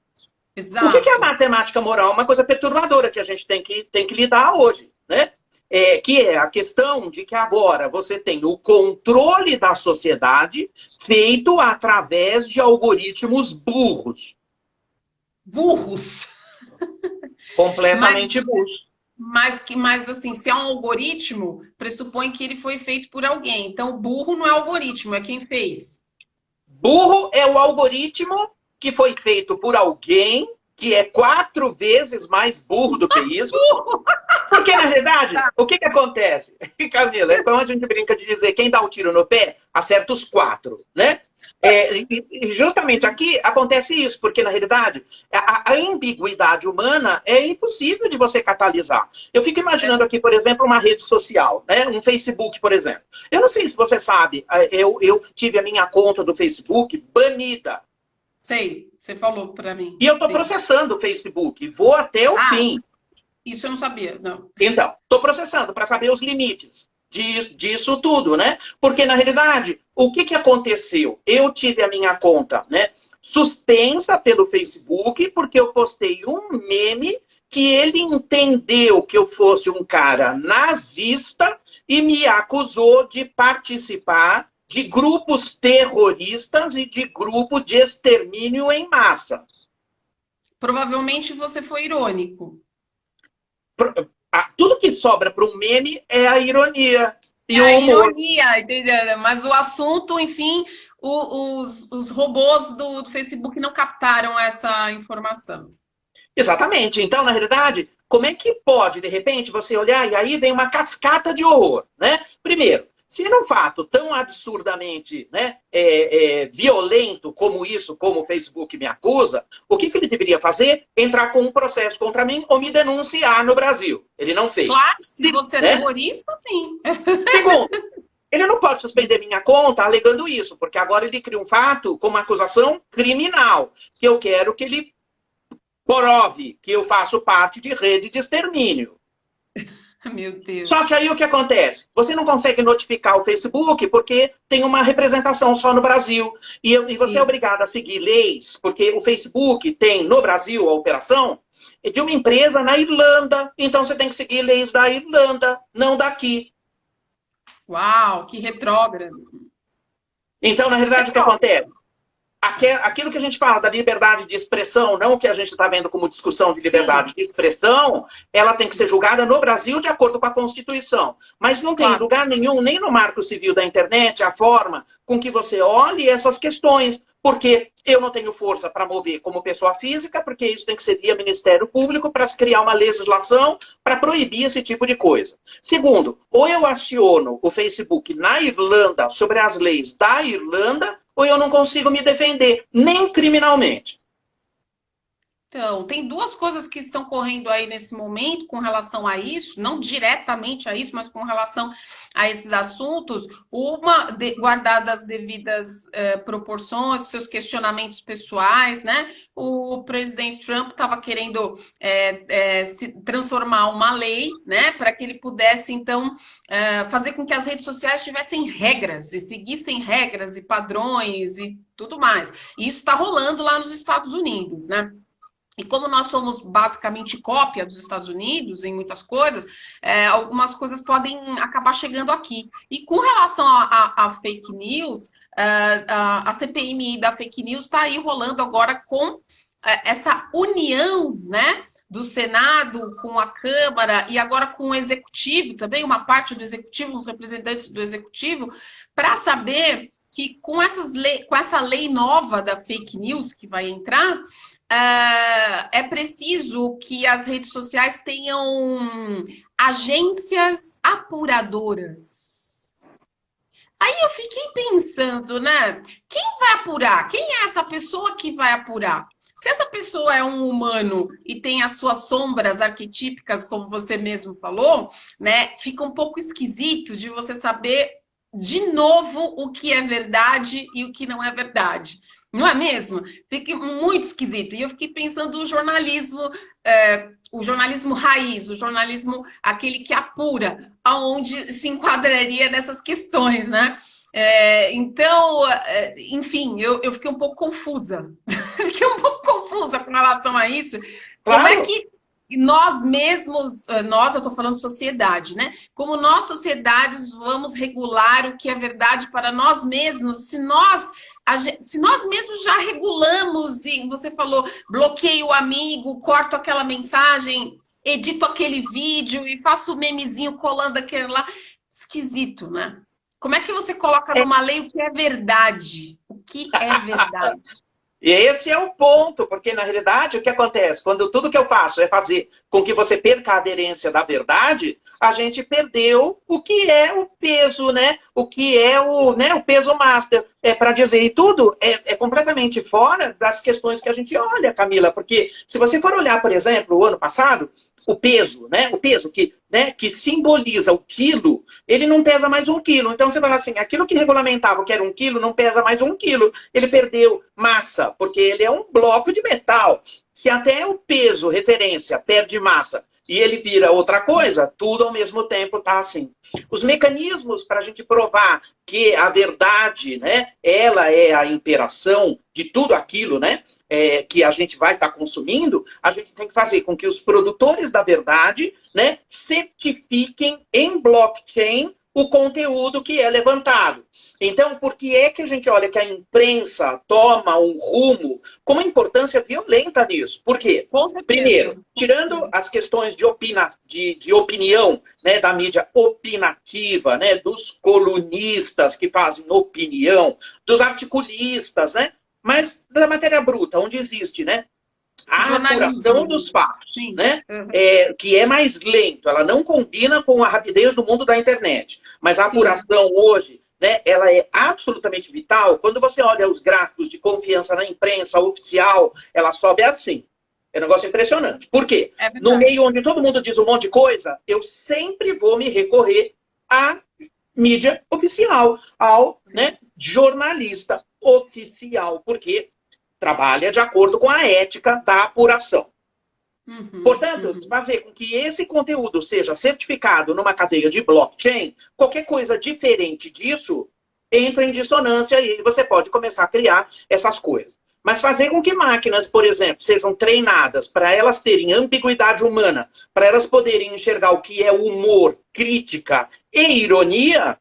Exato. O que é a matemática moral? Uma coisa perturbadora que a gente tem que lidar hoje, né? Que é a questão de que agora você tem o controle da sociedade feito através de algoritmos burros. Burros? Completamente burros. Mas assim, se é um algoritmo, pressupõe que ele foi feito por alguém. Então, o burro não é algoritmo, é quem fez. Burro é o algoritmo que foi feito por alguém que é 4 vezes mais burro do que isso. Porque, na verdade, o que acontece? Camila, é como a gente brinca de dizer, quem dá o tiro no pé, acerta os 4, né? E justamente aqui acontece isso, porque, na realidade, a ambiguidade humana é impossível de você catalisar. Eu fico imaginando aqui, por exemplo, uma rede social, né? Um Facebook, por exemplo. Eu não sei se você sabe, eu tive a minha conta do Facebook banida. Sei, você falou para mim. E eu estou processando o Facebook, vou até o fim. Isso eu não sabia, não. Então, estou processando para saber os limites disso tudo, né? Porque, na realidade, o que aconteceu? Eu tive a minha conta, né, suspensa pelo Facebook porque eu postei um meme que ele entendeu que eu fosse um cara nazista e me acusou de participar de grupos terroristas e de grupos de extermínio em massa. Provavelmente você foi irônico. Tudo que sobra para um meme é a ironia. E o humor. Ironia, entendeu? Mas o assunto, enfim, os robôs do Facebook não captaram essa informação. Exatamente. Então, na realidade, como é que pode, de repente, você olhar e aí vem uma cascata de horror, né? Primeiro, se num fato tão absurdamente, né, violento como isso, como o Facebook me acusa, o que ele deveria fazer? Entrar com um processo contra mim ou me denunciar no Brasil. Ele não fez. Claro, se você é terrorista, sim. Segundo, ele não pode suspender minha conta alegando isso, porque agora ele cria um fato com uma acusação criminal, que eu quero que ele prove que eu faço parte de rede de extermínio. Meu Deus. Só que aí o que acontece? Você não consegue notificar o Facebook porque tem uma representação só no Brasil. E você é obrigado a seguir leis, porque o Facebook tem no Brasil a operação de uma empresa na Irlanda. Então você tem que seguir leis da Irlanda, não daqui. Uau, que retrógrado. Então, na realidade, o que acontece? Aquilo que a gente fala da liberdade de expressão, não o que a gente está vendo como discussão de liberdade de expressão, ela tem que ser julgada no Brasil de acordo com a Constituição. Mas não tem lugar nenhum, nem no Marco Civil da internet, a forma com que você olhe essas questões. Porque eu não tenho força para mover como pessoa física, porque isso tem que ser via Ministério Público para se criar uma legislação para proibir esse tipo de coisa. Segundo, ou eu aciono o Facebook na Irlanda sobre as leis da Irlanda, ou eu não consigo me defender, nem criminalmente. Então, tem duas coisas que estão correndo aí nesse momento com relação a isso, não diretamente a isso, mas com relação a esses assuntos. Uma, guardada as devidas proporções, seus questionamentos pessoais, né? O presidente Trump estava querendo se transformar uma lei, né, para que ele pudesse, então, fazer com que as redes sociais tivessem regras e seguissem regras e padrões e tudo mais. E isso está rolando lá nos Estados Unidos, né? E como nós somos basicamente cópia dos Estados Unidos em muitas coisas, algumas coisas podem acabar chegando aqui. E com relação a fake news, a CPMI da fake news está aí rolando agora com essa união, né? Do Senado com a Câmara e agora com o Executivo também, uma parte do Executivo, uns representantes do Executivo, para saber que com essa lei nova da fake news que vai entrar, é preciso que as redes sociais tenham agências apuradoras. Aí eu fiquei pensando, né? Quem vai apurar? Quem é essa pessoa que vai apurar? Se essa pessoa é um humano e tem as suas sombras arquetípicas, como você mesmo falou, né? Fica um pouco esquisito de você saber de novo o que é verdade e o que não é verdade. Não é mesmo? Fica muito esquisito. E eu fiquei pensando o jornalismo raiz, o jornalismo aquele que apura, aonde se enquadraria nessas questões, né? Então, enfim, eu fiquei um pouco confusa. Fiquei um pouco confusa com relação a isso. Como é Claro. que nós mesmos, nós, eu estou falando sociedade, né? Como nós, sociedades, vamos regular o que é verdade para nós mesmos, se nós mesmos já regulamos, e você falou, bloqueio o amigo, corto aquela mensagem, edito aquele vídeo e faço o memezinho colando aquele lá. Esquisito, né? Como é que você coloca numa lei o que é verdade? O que é verdade? E esse é o ponto, porque na realidade o que acontece? Quando tudo que eu faço é fazer com que você perca a aderência da verdade, a gente perdeu o que é o peso, né? O que é o peso master, para dizer. E tudo é completamente fora das questões que a gente olha, Camila, porque se você for olhar, por exemplo, o ano passado, o peso, né? O peso que simboliza o quilo, ele não pesa mais 1 quilo. Então você fala assim, aquilo que regulamentava que era 1 quilo não pesa mais 1 quilo. Ele perdeu massa, porque ele é um bloco de metal. Se até o peso, referência, perde massa e ele vira outra coisa, tudo ao mesmo tempo está assim. Os mecanismos para a gente provar que a verdade, né, ela é a imperação de tudo aquilo, né, que a gente vai estar consumindo, a gente tem que fazer com que os produtores da verdade, né, certifiquem em blockchain o conteúdo que é levantado. Então, por que é que a gente olha que a imprensa toma um rumo com uma importância violenta nisso? Por quê? Com certeza. Primeiro, tirando as questões de opinião, né, da mídia opinativa, né, dos colunistas que fazem opinião, dos articulistas, né, mas da matéria bruta, onde existe, né, a apuração dos fatos, sim, né? Que é mais lento, ela não combina com a rapidez do mundo da internet. Mas a apuração hoje, né, ela é absolutamente vital. Quando você olha os gráficos de confiança na imprensa oficial, ela sobe assim. É um negócio impressionante. Por quê? No meio onde todo mundo diz um monte de coisa, eu sempre vou me recorrer à mídia oficial, ao, né, jornalista oficial. Por quê? Trabalha de acordo com a ética da apuração. Portanto, fazer com que esse conteúdo seja certificado numa cadeia de blockchain, qualquer coisa diferente disso entra em dissonância e você pode começar a criar essas coisas. Mas fazer com que máquinas, por exemplo, sejam treinadas para elas terem ambiguidade humana, para elas poderem enxergar o que é humor, crítica e ironia,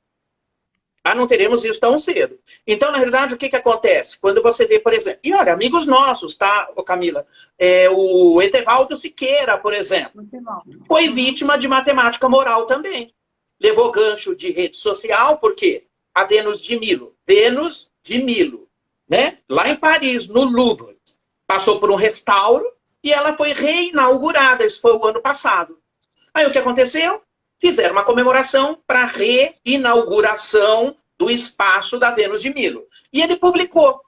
não teremos isso tão cedo. Então, na realidade, o que acontece? Quando você vê, por exemplo... E olha, amigos nossos, tá, Camila? O Etevaldo Siqueira, por exemplo, foi vítima de matemática moral também. Levou gancho de rede social, porque a Vênus de Milo, né? Lá em Paris, no Louvre, passou por um restauro e ela foi reinaugurada. Isso foi o ano passado. Aí o que aconteceu? Fizeram uma comemoração para a reinauguração do espaço da Vênus de Milo. E ele publicou.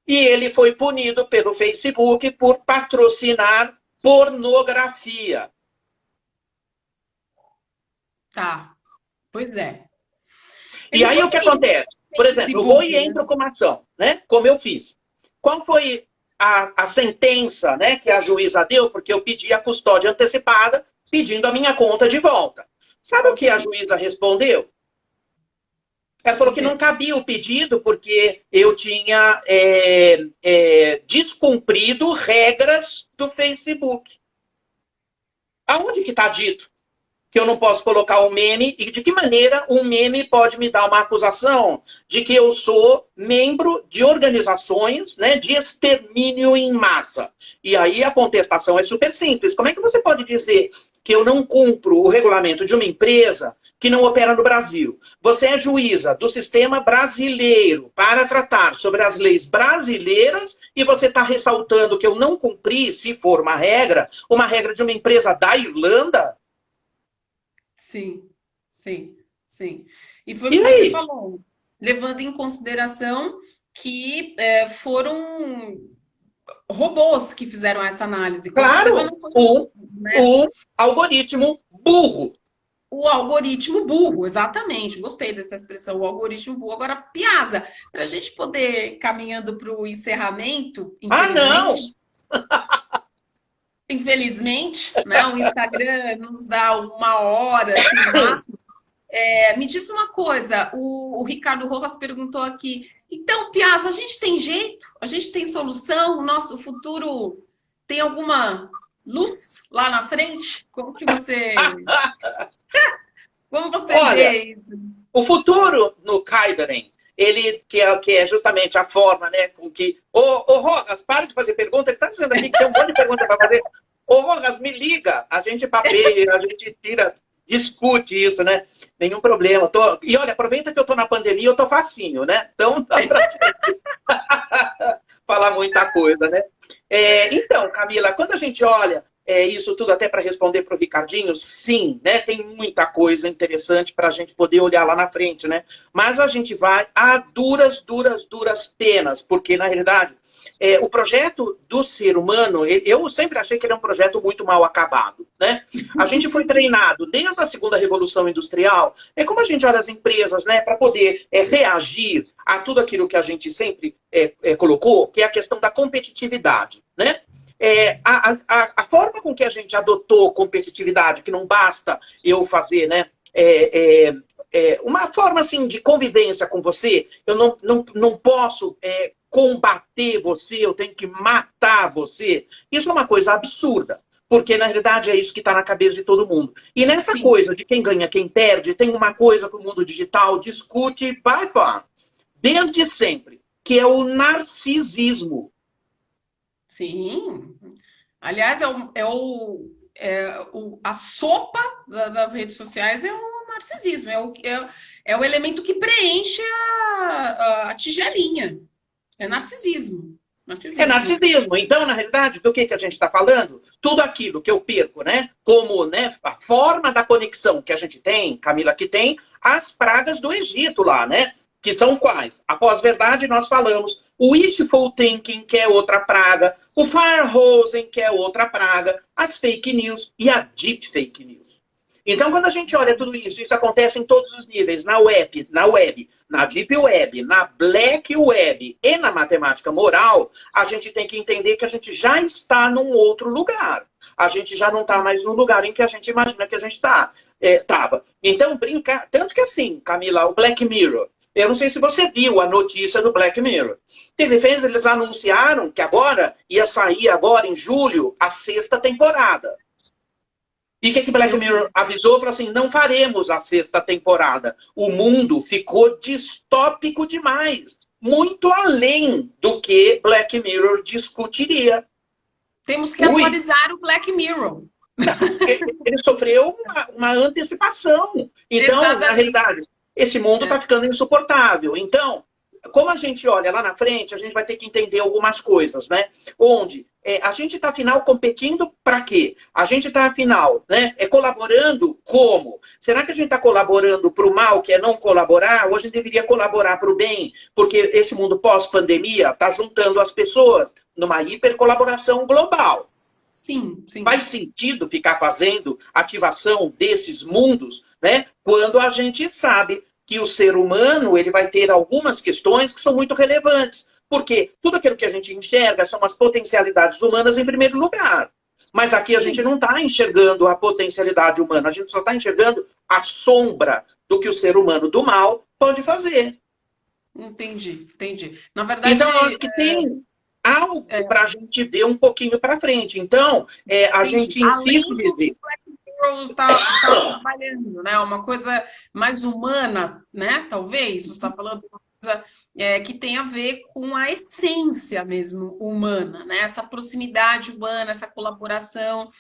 E ele foi punido pelo Facebook por patrocinar pornografia. Tá. Pois é. E Ele aí foi o que punido acontece? Por pelo exemplo, eu vou Facebook, e né? entro com uma ação, né? Como eu fiz. Qual foi a sentença, né, que a juíza deu? Porque eu pedi a custódia antecipada, pedindo a minha conta de volta. Sabe o Qual que que a foi? juíza respondeu? Ela falou O que não quê? cabia o pedido porque eu tinha descumprido regras do Facebook. Aonde que está dito que eu não posso colocar um meme e de que maneira um meme pode me dar uma acusação de que eu sou membro de organizações, né, de extermínio em massa? E aí a contestação é super simples. Como é que você pode dizer que eu não cumpro o regulamento de uma empresa que não opera no Brasil? Você é juíza do sistema brasileiro para tratar sobre as leis brasileiras e você está ressaltando que eu não cumpri, se for uma regra de uma empresa da Irlanda? Sim, sim, sim. E foi o E que você aí? falou, levando em consideração que foram robôs que fizeram essa análise. Com certeza Claro, não foi, um, né, um algoritmo burro. o algoritmo burro, exatamente. Gostei dessa expressão, o algoritmo burro. Agora, Piazza, para a gente poder ir caminhando para o encerramento, Ah, não! infelizmente, né, o Instagram nos dá uma hora, assim, no máximo. Me diz uma coisa, o Ricardo Rojas perguntou aqui, então, Piazza, a gente tem jeito? A gente tem solução? O nosso futuro tem alguma luz lá na frente? Como você Olha, vê isso? o futuro no Kaidaren, ele que é justamente a forma, né, com que... Ô, Rojas, para de fazer pergunta, ele está dizendo aqui que tem um monte de pergunta para fazer. Ô, Rojas, me liga, a gente papeia, a gente tira, discute isso, né? Nenhum problema. E olha, aproveita que eu estou na pandemia, eu estou facinho, né? Então dá para falar muita coisa, né? Então, Camila, quando a gente olha isso tudo até para responder para o Ricardinho, sim, né? Tem muita coisa interessante para a gente poder olhar lá na frente, né? Mas a gente vai a duras penas, porque na realidade o projeto do ser humano, eu sempre achei que ele é um projeto muito mal acabado, né? A gente foi treinado desde a segunda revolução industrial, como a gente olha as empresas, né, para poder reagir a tudo aquilo que a gente sempre colocou, que é a questão da competitividade, né? A forma com que a gente adotou competitividade, que não basta eu fazer, né, uma forma assim de convivência com você, eu não posso combater você, eu tenho que matar você. Isso é uma coisa absurda, porque na realidade é isso que está na cabeça de todo mundo. E nessa Sim, coisa de quem ganha, quem perde, tem uma coisa que o mundo digital discute by far, desde sempre, que é o narcisismo. sim. Aliás, a sopa das redes sociais é o narcisismo, é o elemento que preenche a tigelinha. É narcisismo. É Narcisismo. narcisismo. Então, na realidade, do que a gente está falando? Tudo aquilo que eu perco, né? Como, né, a forma da conexão que a gente tem, Camila, que tem as pragas do Egito lá, né? Que são quais? A pós-verdade, nós falamos. O wishful thinking, que é outra praga. O firehosing, que é outra praga. As fake news e a deep fake news. Então, quando a gente olha tudo isso, isso acontece em todos os níveis, na web, na deep web, na black web e na matemática moral, a gente tem que entender que a gente já está num outro lugar. A gente já não está mais no lugar em que a gente imagina que a gente estava. Então, brincar. Tanto que assim, Camila, o Black Mirror. Eu não sei se você viu a notícia do Black Mirror. Eles anunciaram que agora ia sair agora em julho a 6ª temporada. E o que Black Eu Mirror avisou? Falou assim, não faremos a 6ª temporada. O mundo ficou distópico demais. Muito além do que Black Mirror discutiria. Temos que Ui, atualizar o Black Mirror. ele sofreu uma antecipação. Então, na Exatamente. realidade, esse mundo está ficando insuportável. Então, como a gente olha lá na frente, a gente vai ter que entender algumas coisas, né? Onde a gente está, afinal, competindo para quê? A gente está, afinal, né, colaborando como? Será que a gente está colaborando para o mal, que é não colaborar? Ou a gente deveria colaborar para o bem? Porque esse mundo pós-pandemia está juntando as pessoas numa hipercolaboração global. Sim, sim. Faz sentido ficar fazendo ativação desses mundos, né, quando a gente sabe que o ser humano ele vai ter algumas questões que são muito relevantes. Porque tudo aquilo que a gente enxerga são as potencialidades humanas em primeiro lugar. Mas aqui a gente não está enxergando a potencialidade humana, a gente só está enxergando a sombra do que o ser humano do mal pode fazer. Entendi, entendi. Na verdade, então, eu acho que tem algo para a gente ver um pouquinho para frente. Então, a gente insiste em dizer... está trabalhando, né? Uma coisa mais humana, né? Talvez, você está falando de uma coisa que tem a ver com a essência mesmo humana, né? Essa proximidade humana, essa colaboração,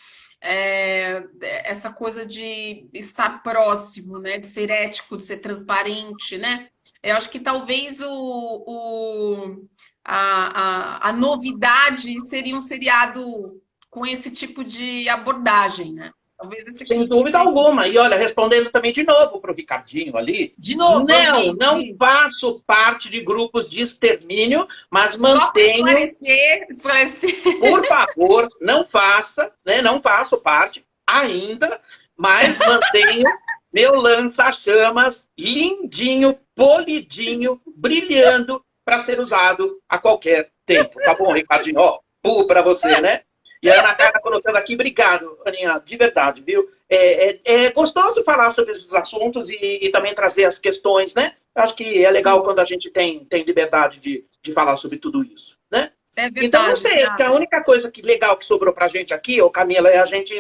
essa coisa de estar próximo, né? De ser ético, de ser transparente, né? Eu acho que talvez a novidade seria um seriado com esse tipo de abordagem, né? Talvez esse aqui sem dúvida alguma. E olha, respondendo também de novo para o Ricardinho ali. De novo, não faço parte de grupos de extermínio, mas mantenho... Só para esclarecer. Por favor, não faça, né? Não faço parte ainda, mas mantenho meu lança-chamas lindinho, polidinho, brilhando para ser usado a qualquer tempo. Tá bom, Ricardinho? Ó, para você, né? E a Ana Carla colocando aqui, obrigado, Aninha, de verdade, viu? É gostoso falar sobre esses assuntos e também trazer as questões, né? Acho que é legal quando a gente tem liberdade de falar sobre tudo isso, né? É verdade, então, não sei, acho que a única coisa legal que sobrou pra gente aqui, Camila, é a gente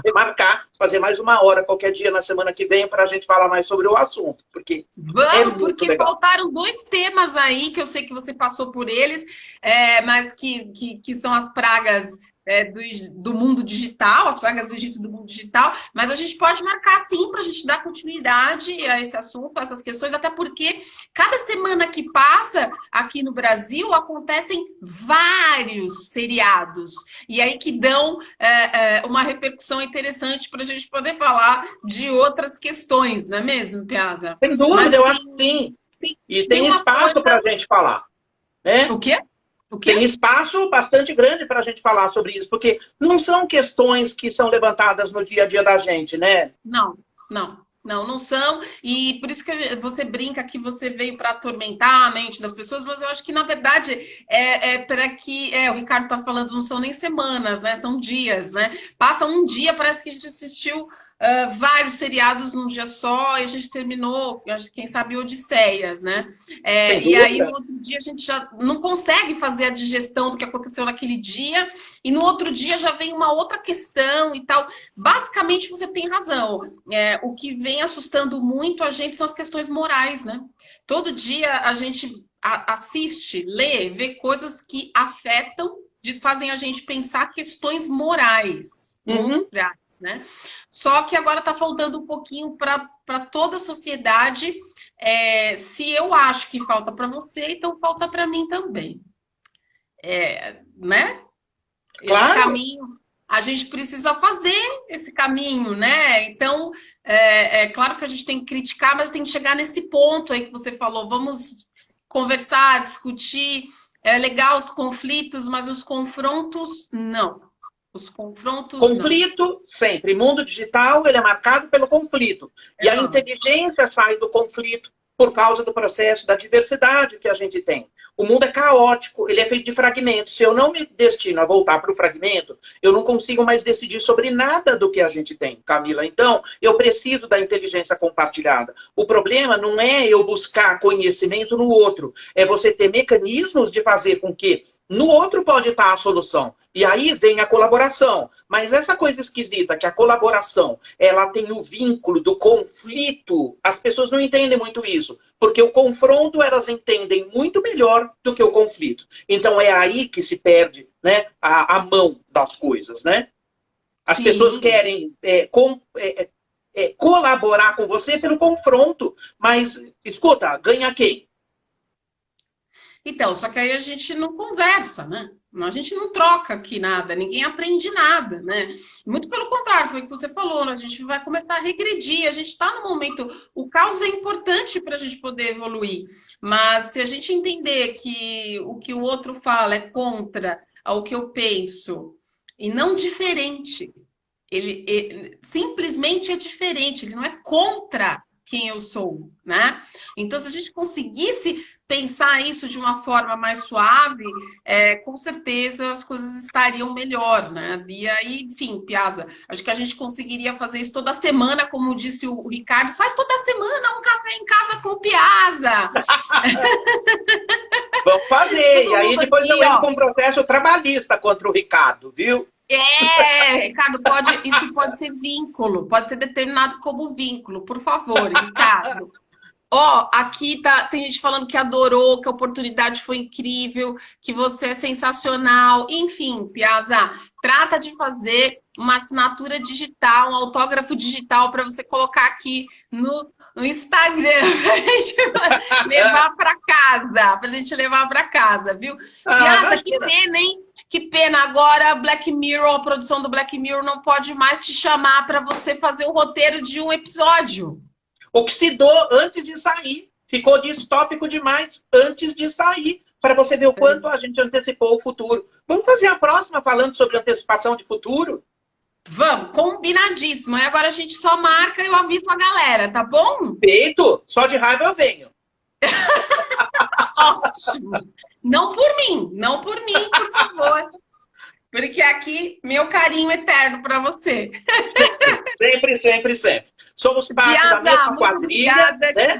remarcar, fazer mais uma hora qualquer dia na semana que vem para a gente falar mais sobre o assunto. Porque porque legal. Faltaram 2 temas aí, que eu sei que você passou por eles, mas que são as pragas do mundo digital, as pragas do Egito do mundo digital, mas a gente pode marcar sim para a gente dar continuidade a esse assunto, a essas questões, até porque cada semana que passa aqui no Brasil acontecem vários seriados, e aí que dão uma repercussão interessante para a gente poder falar de outras questões, não é mesmo, Piazza? Sem dúvida, eu acho que sim. E tem espaço para a gente falar. Né? O quê? Tem espaço bastante grande para a gente falar sobre isso, porque não são questões que são levantadas no dia a dia da gente, né? Não são, e por isso que você brinca que você veio para atormentar a mente das pessoas, mas eu acho que, na verdade, para que... o Ricardo está falando, não são nem semanas, né? São dias, né? Passa um dia, parece que a gente assistiu vários seriados num dia só, e a gente terminou, quem sabe, Odisseias, né? E aí, no outro dia, a gente já não consegue fazer a digestão do que aconteceu naquele dia, e no outro dia já vem uma outra questão e tal. Basicamente, você tem razão. O que vem assustando muito a gente são as questões morais, né? Todo dia a gente assiste, lê, vê coisas que afetam, fazem a gente pensar questões morais. Né? Só que agora está faltando um pouquinho para toda a sociedade. Se eu acho que falta para você, então falta para mim também. Né? Claro. Esse caminho, a gente precisa fazer esse caminho, né? Então, claro que a gente tem que criticar, mas tem que chegar nesse ponto aí que você falou. Vamos conversar, discutir. É legal os conflitos, mas os confrontos, não. Os confrontos, conflito, não. Sempre. Mundo digital, ele é marcado pelo conflito. E a inteligência sai do conflito por causa do processo da diversidade que a gente tem. O mundo é caótico, ele é feito de fragmentos. Se eu não me destino a voltar para o fragmento, eu não consigo mais decidir sobre nada do que a gente tem, Camila. Então, eu preciso da inteligência compartilhada. O problema não é eu buscar conhecimento no outro, é você ter mecanismos de fazer com que no outro pode estar a solução. E aí vem a colaboração. Mas essa coisa esquisita, que a colaboração, ela tem o vínculo do conflito, as pessoas não entendem muito isso. Porque o confronto, elas entendem muito melhor do que o conflito. Então é aí que se perde, né, a mão das coisas, né? As pessoas querem colaborar com você pelo confronto. Mas, escuta, ganha quem? Então, só que aí a gente não conversa, né? A gente não troca aqui nada, ninguém aprende nada, né? Muito pelo contrário, foi o que você falou, né? A gente vai começar a regredir, a gente está no momento. O caos é importante para a gente poder evoluir, mas se a gente entender que o outro fala é contra ao que eu penso e não diferente, ele simplesmente é diferente, ele não é contra quem eu sou, né? Então, se a gente conseguisse pensar isso de uma forma mais suave, com certeza as coisas estariam melhor, né? E aí, enfim, Piazza, acho que a gente conseguiria fazer isso toda semana, como disse o Ricardo, faz toda semana um café em casa com o Piazza. Vamos fazer. E aí depois eu entro com um processo trabalhista contra o Ricardo, viu? Ricardo, isso pode ser vínculo, pode ser determinado como vínculo, por favor, Ricardo. Aqui tem gente falando que adorou, que a oportunidade foi incrível, que você é sensacional. Enfim, Piazza, trata de fazer uma assinatura digital, um autógrafo digital para você colocar aqui no Instagram, para a gente levar para casa, para a gente levar para casa, viu? Piazza, que pena, hein? Que pena, agora Black Mirror, a produção do Black Mirror não pode mais te chamar para você fazer o roteiro de um episódio. Oxidou antes de sair. Ficou distópico demais antes de sair. Para você ver o quanto a gente antecipou o futuro. Vamos fazer a próxima falando sobre antecipação de futuro? Vamos, combinadíssimo. Aí agora a gente só marca e eu aviso a galera, tá bom? Feito! Só de raiva eu venho. Ótimo. Não por mim, por favor. Porque aqui, meu carinho eterno para você. Sempre, sempre, sempre. Somos parte da mesma quadrilha, obrigada, né?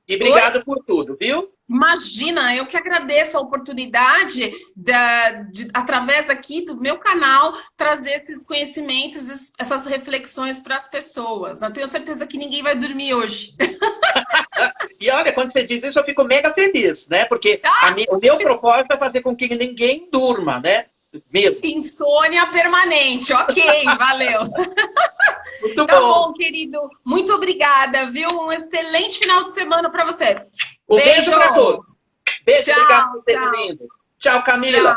E obrigado por tudo, viu? Imagina, eu que agradeço a oportunidade através aqui do meu canal, trazer esses conhecimentos, essas reflexões para as pessoas. Eu tenho certeza que ninguém vai dormir hoje. E olha, quando você diz isso, eu fico mega feliz, né? Porque o meu propósito é fazer com que ninguém durma, né? Mesmo. Insônia permanente, ok, valeu. Muito tá bom, querido. Muito obrigada, viu? Um excelente final de semana para você. Um beijo para todos. Beijo, tchau, obrigado por terem vindo. Tchau, Camila.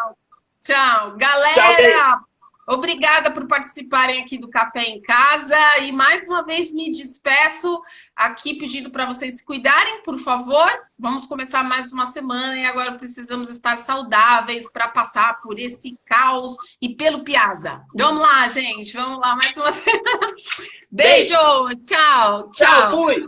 Tchau. Galera, obrigada por participarem aqui do Café em Casa. E mais uma vez me despeço aqui pedindo para vocês se cuidarem, por favor. Vamos começar mais uma semana e agora precisamos estar saudáveis para passar por esse caos e pelo Piazza. Vamos lá, gente. Vamos lá, mais uma semana. Beijo. Tchau. Tchau, fui.